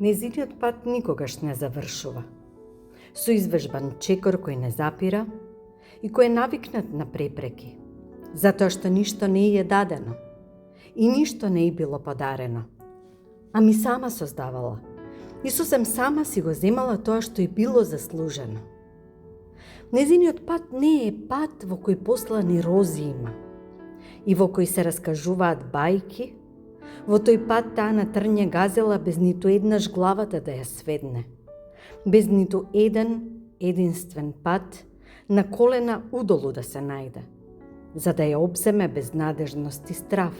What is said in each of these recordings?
Нејзиниот пат никогаш не завршува. Со извежбан чекор кој не запира и кој е навикнат на препреки, затоа што ништо не е дадено и ништо не е било подарено. Ами сама создавала и сосем сама си го земала тоа што е било заслужено. Незиниот пат не е пат во кој послани рози има и во кој се раскажуваат бајки. Во тој пат таа на трње газела без ниту еднаш главата да ја сведне, без ниту единствен пат на колена удолу да се најде, за да ја обземе безнадежност и страв.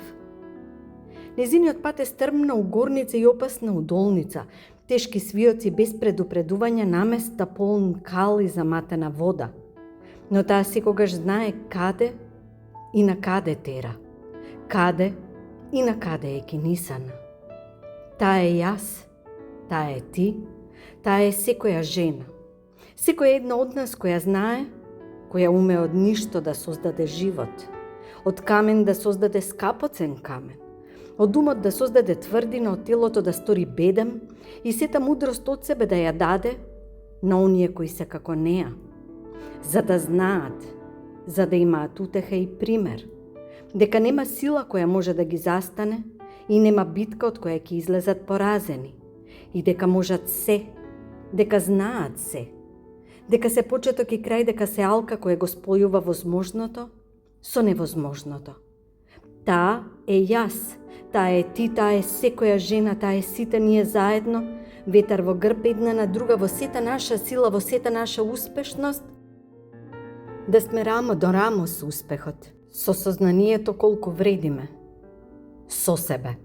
Незиниот пат е стрмна угорница и опасна удолница, тешки свиоци без предупредување наместа полн кал и заматена вода, но таа секогаш знае каде и на каде тера, каде и на каде е кинисана. Таа е јас, таа е ти, таа е секоја жена. Секоја една од нас која знае, која уме од ништо да создаде живот, од камен да создаде скапоцен камен, од умот да создаде тврдина, од телото да стори бедем и сета мудрост од себе да ја даде на оние кои се како неа, за да знаат, за да имаат утеха и пример, дека нема сила која може да ги застане и нема битка од која ќе излезат поразени и дека можат се, дека знаат се, дека се почеток и крај, дека се алка која го спојува возможното со невозможното. Таа е јас, таа е ти, таа е секоја жена, таа е сите ние заедно, ветар во грб една на друга, во сета наша сила, во сета наша успешност, да сме рамо до рамо со успехот, со сознанието колку вредиме, со себе.